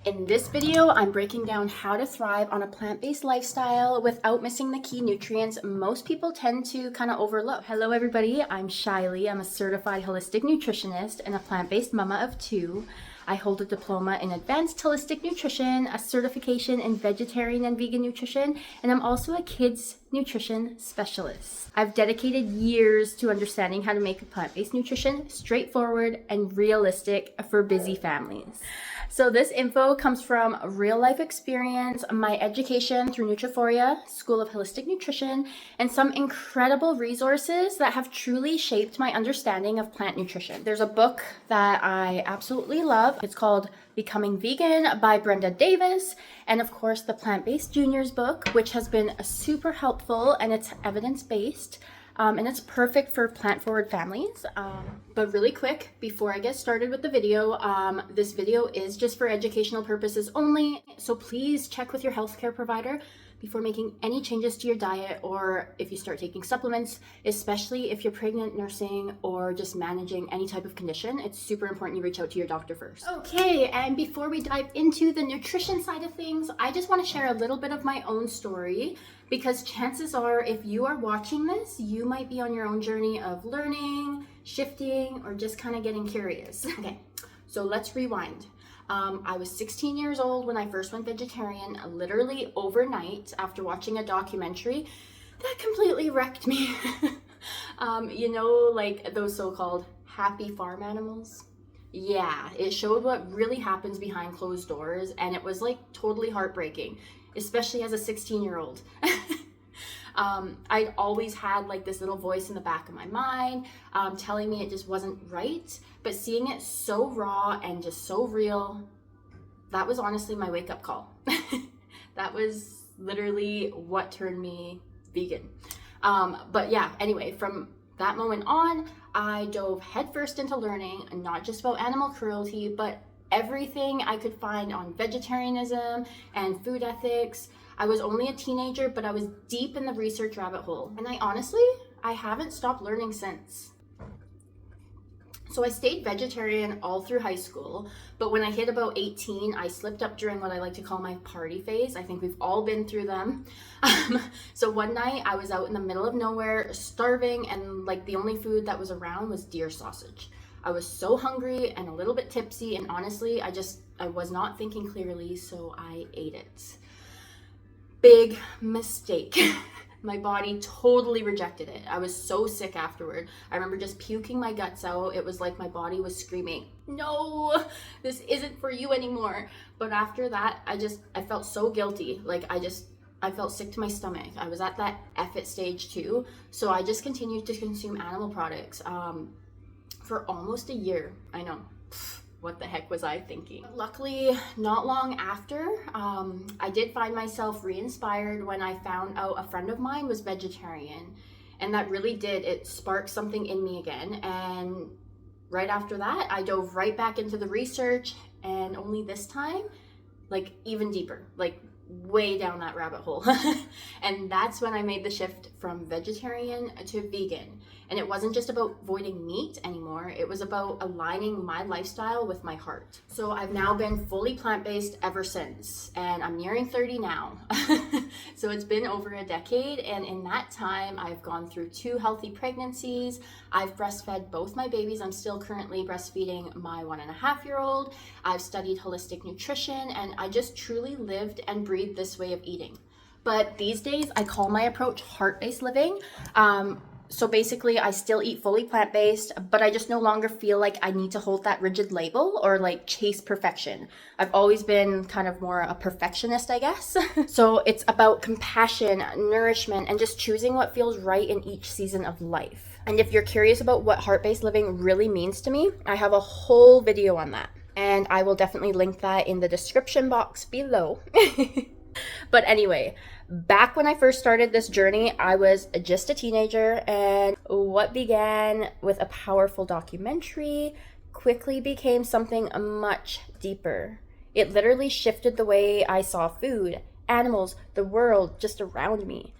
In this video, I'm breaking down how to thrive on a plant-based lifestyle without missing the key nutrients most people tend to kind of overlook. Hello everybody, I'm Shiley. I'm a certified holistic nutritionist and a plant-based mama of two. I hold a diploma in advanced holistic nutrition, a certification in vegetarian and vegan nutrition, and I'm also a kids nutrition specialist. I've dedicated years to understanding how to make plant-based nutrition straightforward and realistic for busy families. So this info comes from real life experience, my education through Nutri4ia, School of Holistic Nutrition, and some incredible resources that have truly shaped my understanding of plant nutrition. There's a book that I absolutely love. It's called Becoming Vegan by Brenda Davis, and of course the Plant-Based Juniors book, which has been super helpful and it's evidence-based. And it's perfect for plant-forward families. But really quick, before I get started with the video, this video is just for educational purposes only. So please check with your healthcare provider before making any changes to your diet or if you start taking supplements, especially if you're pregnant, nursing, or just managing any type of condition. It's super important you reach out to your doctor first. Okay, and before we dive into the nutrition side of things, I just want to share a little bit of my own story, because chances are if you are watching this, you might be on your own journey of learning, shifting, or just kind of getting curious. Okay, so let's rewind. I was 16 years old when I first went vegetarian, literally overnight after watching a documentary that completely wrecked me. You know, like those so-called happy farm animals? Yeah, it showed what really happens behind closed doors, and it was like totally heartbreaking, especially as a 16-year-old. I'd always had like this little voice in the back of my mind telling me it just wasn't right, but seeing it so raw and just so real, that was honestly my wake-up call. That was literally what turned me vegan. But yeah, anyway, from that moment on, I dove headfirst into learning, not just about animal cruelty, but everything I could find on vegetarianism and food ethics. I was only a teenager, but I was deep in the research rabbit hole. And I haven't stopped learning since. So I stayed vegetarian all through high school, but when I hit about 18, I slipped up during what I like to call my party phase. I think we've all been through them. So one night I was out in the middle of nowhere, starving, and like the only food that was around was deer sausage. I was so hungry and a little bit tipsy, and honestly, I was not thinking clearly, so I ate it. Big mistake. My body totally rejected it. I was so sick afterward. I remember just puking my guts out. It was like my body was screaming, "No, this isn't for you anymore." But after that, I felt so guilty. Like I felt sick to my stomach. I was at that F it stage too. So I just continued to consume animal products for almost a year. I know. What the heck was I thinking? Luckily, not long after, I did find myself re-inspired when I found out a friend of mine was vegetarian, and that really it sparked something in me again. And right after that, I dove right back into the research, and only this time, like even deeper, like way down that rabbit hole. And that's when I made the shift from vegetarian to vegan. And it wasn't just about avoiding meat anymore, it was about aligning my lifestyle with my heart. So I've now been fully plant-based ever since, and I'm nearing 30 now. So it's been over a decade, and in that time I've gone through 2 healthy pregnancies. I've breastfed both my babies. I'm still currently breastfeeding my 1.5-year-old. I've studied holistic nutrition, and I just truly lived and breathed this way of eating. But these days I call my approach heart-based living. So basically I still eat fully plant-based, but I just no longer feel like I need to hold that rigid label or like chase perfection. I've always been kind of more a perfectionist, I guess. So it's about compassion, nourishment, and just choosing what feels right in each season of life. And if you're curious about what heart-based living really means to me, I have a whole video on that. And I will definitely link that in the description box below. But anyway, back when I first started this journey, I was just a teenager, and what began with a powerful documentary quickly became something much deeper. It literally shifted the way I saw food, animals, the world just around me.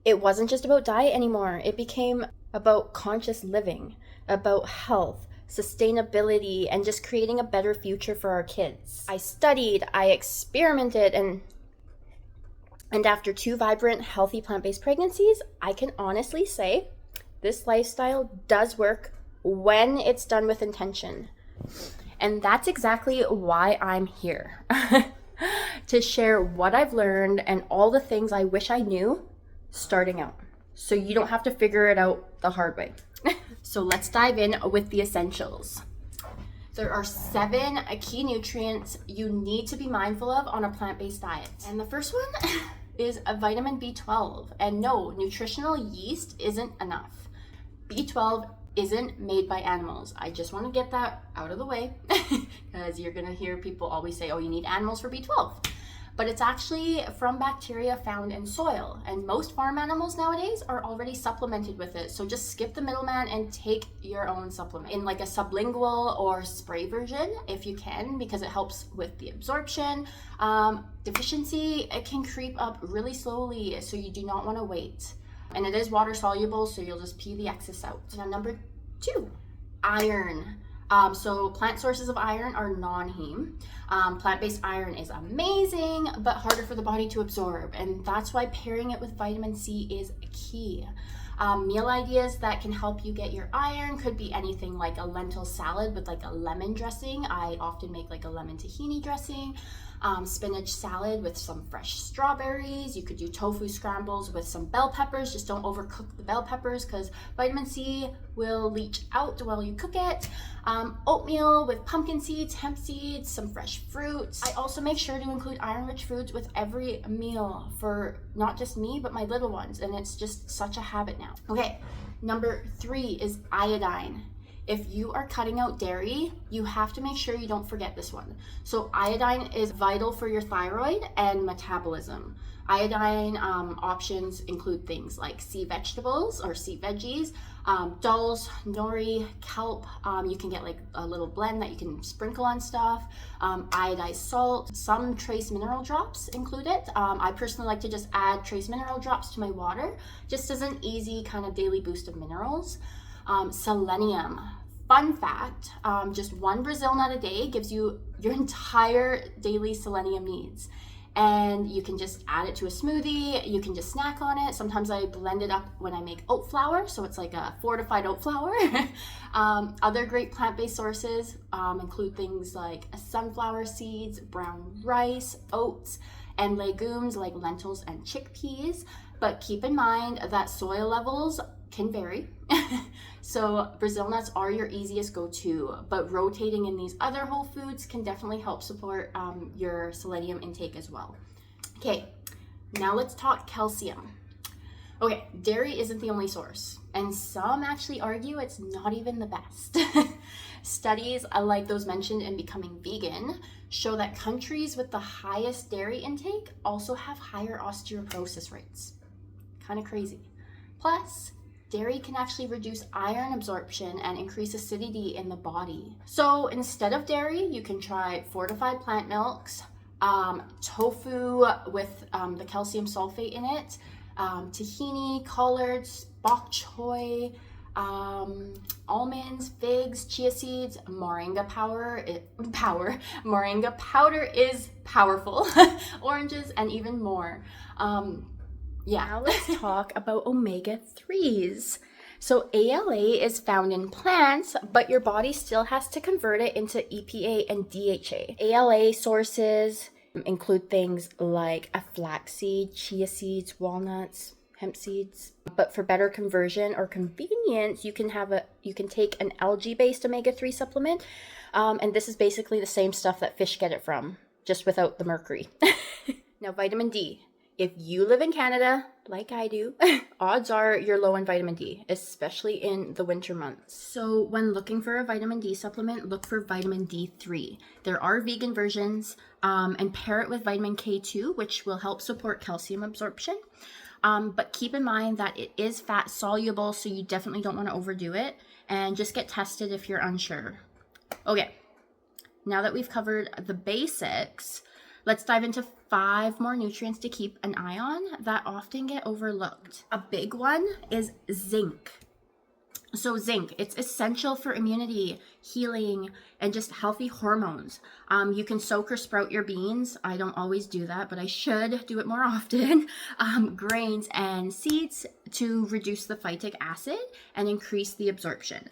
It wasn't just about diet anymore. It became about conscious living, about health, sustainability, and just creating a better future for our kids. I studied, I experimented, and after 2 vibrant, healthy plant-based pregnancies, I can honestly say this lifestyle does work when it's done with intention. And that's exactly why I'm here. To share what I've learned and all the things I wish I knew starting out, so you don't have to figure it out the hard way. So let's dive in with the essentials. There are 7 key nutrients you need to be mindful of on a plant-based diet. And the first one is a vitamin B12. And no, nutritional yeast isn't enough. B12 isn't made by animals. I just want to get that out of the way because you're going to hear people always say, oh, you need animals for B12. But it's actually from bacteria found in soil. And most farm animals nowadays are already supplemented with it. So just skip the middleman and take your own supplement in like a sublingual or spray version if you can, because it helps with the absorption. Deficiency, it can creep up really slowly, so you do not want to wait. And it is water soluble, so you'll just pee the excess out. Now, number 2, iron. So plant sources of iron are non-heme. Plant-based iron is amazing, but harder for the body to absorb. And that's why pairing it with vitamin C is key. Meal ideas that can help you get your iron could be anything like a lentil salad with like a lemon dressing. I often make like a lemon tahini dressing. Spinach salad with some fresh strawberries. You could do tofu scrambles with some bell peppers. Just don't overcook the bell peppers because vitamin C will leach out while you cook it. Oatmeal with pumpkin seeds, hemp seeds, some fresh fruits. I also make sure to include iron-rich foods with every meal for not just me, but my little ones. And it's just such a habit now. Okay, number 3 is iodine. If you are cutting out dairy, you have to make sure you don't forget this one. So iodine is vital for your thyroid and metabolism. Iodine options include things like sea vegetables or sea veggies, dulse, nori, kelp. You can get like a little blend that you can sprinkle on stuff. Iodized salt, some trace mineral drops include it. I personally like to just add trace mineral drops to my water, just as an easy kind of daily boost of minerals. Selenium. Fun fact, just 1 Brazil nut a day gives you your entire daily selenium needs. And you can just add it to a smoothie. You can just snack on it. Sometimes I blend it up when I make oat flour, so it's like a fortified oat flour. Other great plant-based sources include things like sunflower seeds, brown rice, oats, and legumes like lentils and chickpeas. But keep in mind that soil levels can vary. So Brazil nuts are your easiest go-to, but rotating in these other whole foods can definitely help support your selenium intake as well. Okay, now let's talk calcium. Okay, dairy isn't the only source, and some actually argue it's not even the best. Studies like those mentioned in Becoming Vegan show that countries with the highest dairy intake also have higher osteoporosis rates. Kind of crazy. Plus, dairy can actually reduce iron absorption and increase acidity in the body. So instead of dairy, you can try fortified plant milks, tofu with the calcium sulfate in it, tahini, collards, bok choy, almonds, figs, chia seeds, moringa moringa powder is powerful, oranges, and even more. Now let's talk about omega-3s. So ALA is found in plants, but your body still has to convert it into EPA and DHA. ALA sources include things like a flaxseed, chia seeds, walnuts, hemp seeds. But for better conversion or convenience, you can take an algae-based omega-3 supplement, and this is basically the same stuff that fish get it from, just without the mercury. Now, vitamin D. If you live in Canada, like I do, odds are you're low in vitamin D, especially in the winter months. So when looking for a vitamin D supplement, look for vitamin D3. There are vegan versions, and pair it with vitamin K2, which will help support calcium absorption. But keep in mind that it is fat soluble, so you definitely don't want to overdo it, and just get tested if you're unsure. Okay, now that we've covered the basics, let's dive into 5 more nutrients to keep an eye on that often get overlooked. A big one is zinc. So zinc, it's essential for immunity, healing, and just healthy hormones. You can soak or sprout your beans. I don't always do that, but I should do it more often. Grains and seeds to reduce the phytic acid and increase the absorption.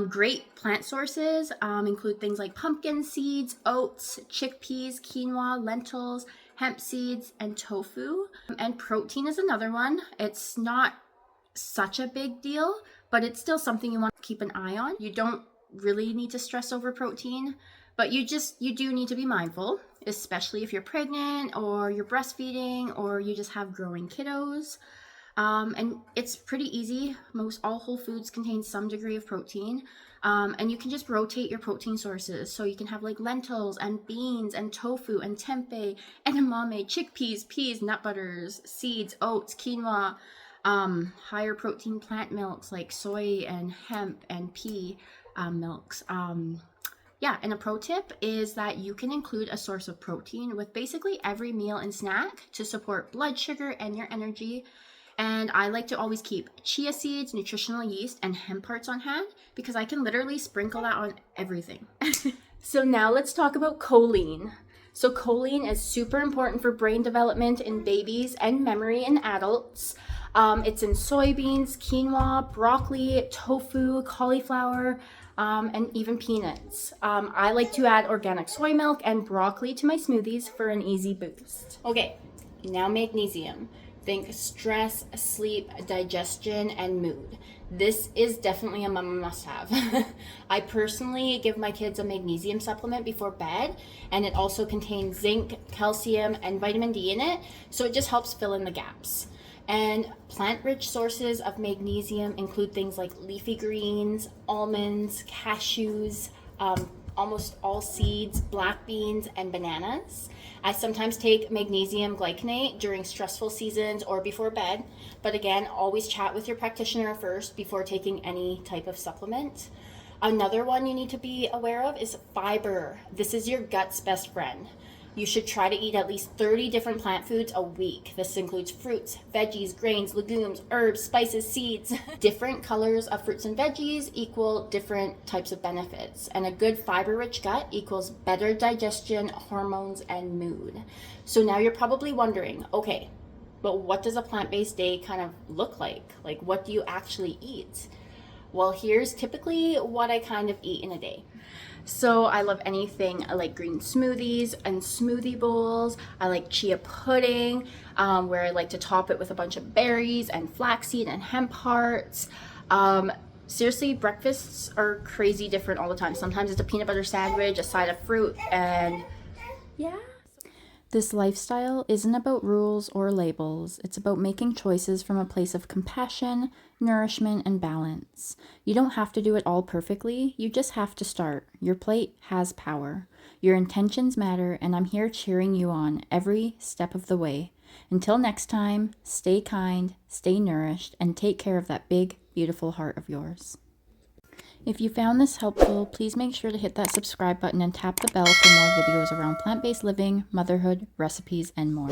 Great plant sources include things like pumpkin seeds, oats, chickpeas, quinoa, lentils, hemp seeds, and tofu. And protein is another one. It's not such a big deal, but it's still something you want to keep an eye on. You don't really need to stress over protein, but you do need to be mindful, especially if you're pregnant or you're breastfeeding or you just have growing kiddos. And it's pretty easy. Most all whole foods contain some degree of protein. And you can just rotate your protein sources. So you can have like lentils and beans and tofu and tempeh, edamame, chickpeas, peas, nut butters, seeds, oats, quinoa, higher protein plant milks like soy and hemp and pea milks. Yeah, and a pro tip is that you can include a source of protein with basically every meal and snack to support blood sugar and your energy. And I like to always keep chia seeds, nutritional yeast, and hemp hearts on hand because I can literally sprinkle that on everything. So now let's talk about choline. So choline is super important for brain development in babies and memory in adults. It's in soybeans, quinoa, broccoli, tofu, cauliflower, and even peanuts. I like to add organic soy milk and broccoli to my smoothies for an easy boost. Okay, now magnesium. Think stress, sleep, digestion, and mood. This is definitely a mama must-have. I personally give my kids a magnesium supplement before bed, and it also contains zinc, calcium, and vitamin D in it, so it just helps fill in the gaps. And plant-rich sources of magnesium include things like leafy greens, almonds, cashews, almost all seeds, black beans, and bananas. I sometimes take magnesium glycinate during stressful seasons or before bed, but again, always chat with your practitioner first before taking any type of supplement. Another one you need to be aware of is fiber. This is your gut's best friend. You should try to eat at least 30 different plant foods a week. This includes fruits, veggies, grains, legumes, herbs, spices, seeds. Different colors of fruits and veggies equal different types of benefits. And a good fiber-rich gut equals better digestion, hormones, and mood. So now you're probably wondering, okay, but what does a plant-based day kind of look like? Like, what do you actually eat? Well, here's typically what I kind of eat in a day. So I love anything. I like green smoothies and smoothie bowls. I like chia pudding, where I like to top it with a bunch of berries and flaxseed and hemp hearts. Seriously, breakfasts are crazy different all the time. Sometimes it's a peanut butter sandwich, a side of fruit, and yeah. This lifestyle isn't about rules or labels. It's about making choices from a place of compassion, nourishment, and balance. You don't have to do it all perfectly. You just have to start. Your plate has power. Your intentions matter, and I'm here cheering you on every step of the way. Until next time, stay kind, stay nourished, and take care of that big, beautiful heart of yours. If you found this helpful, please make sure to hit that subscribe button and tap the bell for more videos around plant-based living, motherhood, recipes, and more.